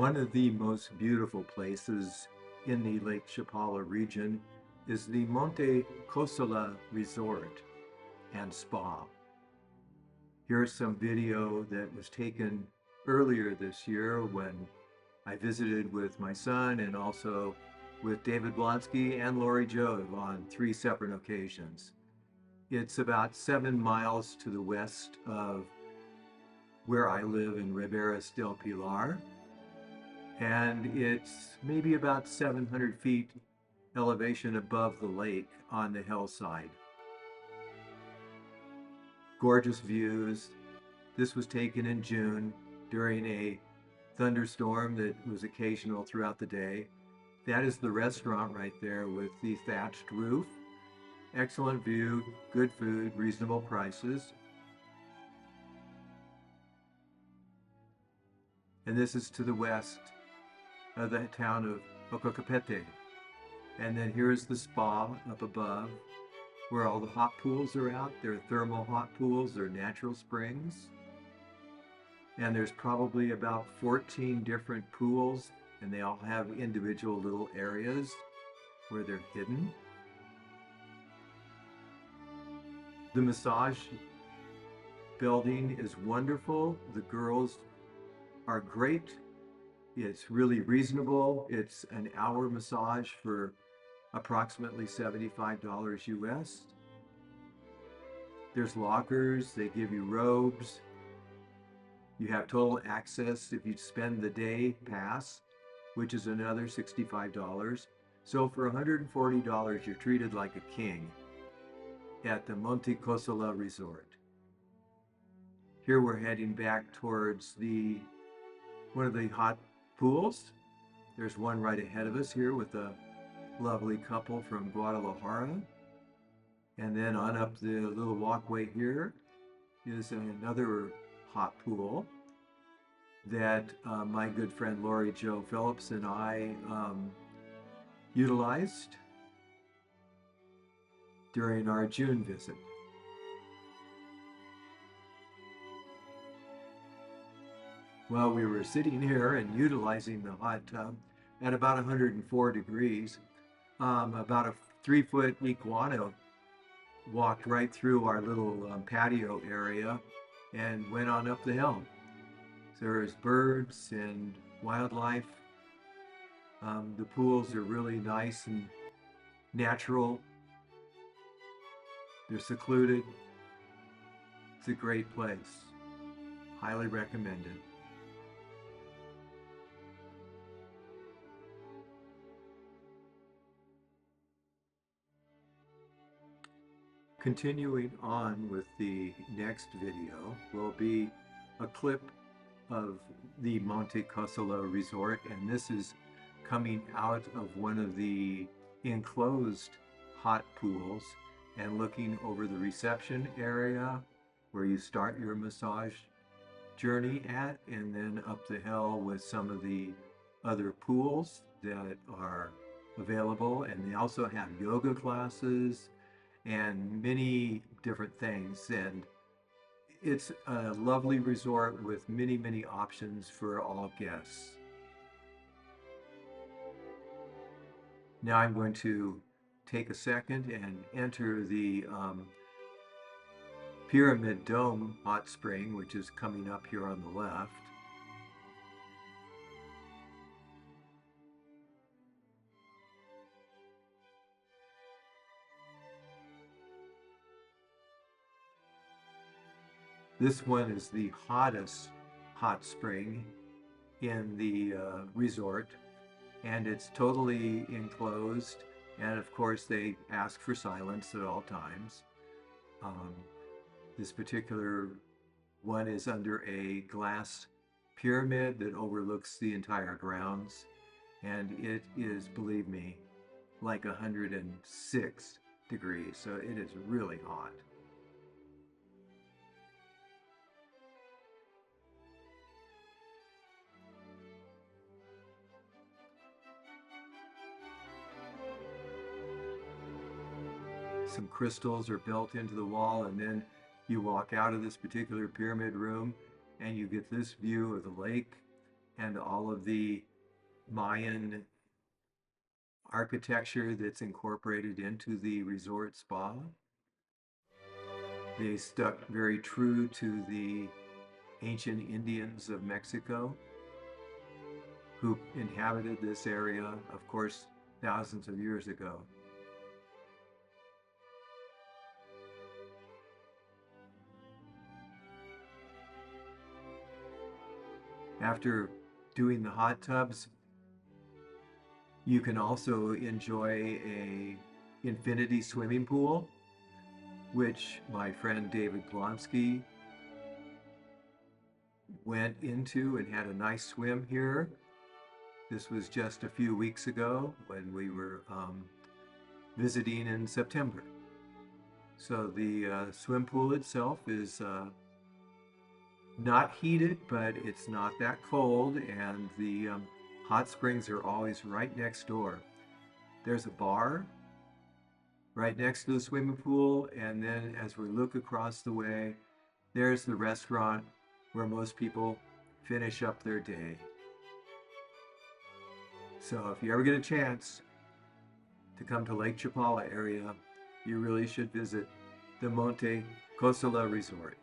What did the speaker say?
One of the most beautiful places in the Lake Chapala region is the Monte Coxala Resort and Spa. Here's some video that was taken earlier this year when I visited with my son and also with David Blonsky and Lori Jo on 3 separate occasions. It's about 7 miles to the west of where I live in Riberas del Pilar, and it's maybe about 700 feet elevation above the lake on the hillside. Gorgeous views. This was taken in June during a thunderstorm that was occasional throughout the day. That is the restaurant right there with the thatched roof. Excellent view, good food, reasonable prices. And this is to the west of the town of Ococapete. And then here's the spa up above where all the hot pools are out. They're thermal hot pools, they're natural springs. And there's probably about 14 different pools, and they all have individual little areas where they're hidden. The massage building is wonderful. The girls are great. It's really reasonable. It's an hour massage for approximately $75 US. There's lockers, they give you robes. You have total access if you spend the day pass, which is another $65. So for $140, you're treated like a king at the Monte Coxala Resort. Here we're heading back towards one of the hot pools. There's one right ahead of us here with a lovely couple from Guadalajara. And then on up the little walkway here is another hot pool that my good friend Lori Jo Phillips and I utilized during our June visit. Well, we were sitting here and utilizing the hot tub at about 104 degrees. About a 3-foot iguana walked right through our little patio area and went on up the hill. There's birds and wildlife. The pools are really nice and natural. They're secluded. It's a great place. Highly recommended. Continuing on with the next video will be a clip of the Monte Coxala Resort, and this is coming out of one of the enclosed hot pools and looking over the reception area where you start your massage journey at, and then up the hill with some of the other pools that are available. And they also have yoga classes and many different things, and it's a lovely resort with many, many options for all guests. Now I'm going to take a second and enter the Pyramid Dome hot spring, which is coming up here on the left. This one is the hottest hot spring in the resort, and it's totally enclosed, and of course they ask for silence at all times. This particular one is under a glass pyramid that overlooks the entire grounds, and it is, believe me, like 106 degrees, so it is really hot. Some crystals are built into the wall, and then you walk out of this particular pyramid room and you get this view of the lake and all of the Mayan architecture that's incorporated into the resort spa. They stuck very true to the ancient Indians of Mexico who inhabited this area, of course, thousands of years ago. After doing the hot tubs, you can also enjoy a infinity swimming pool, which my friend David Blonsky went into and had a nice swim here. This was just a few weeks ago when we were visiting in September. So the swim pool itself is not heated, but it's not that cold, and the hot springs are always right next door. There's a bar right next to the swimming pool, and then as we look across the way, there's the restaurant where most people finish up their day. So if you ever get a chance to come to Lake Chapala area, you really should visit the Monte COXALA Resort.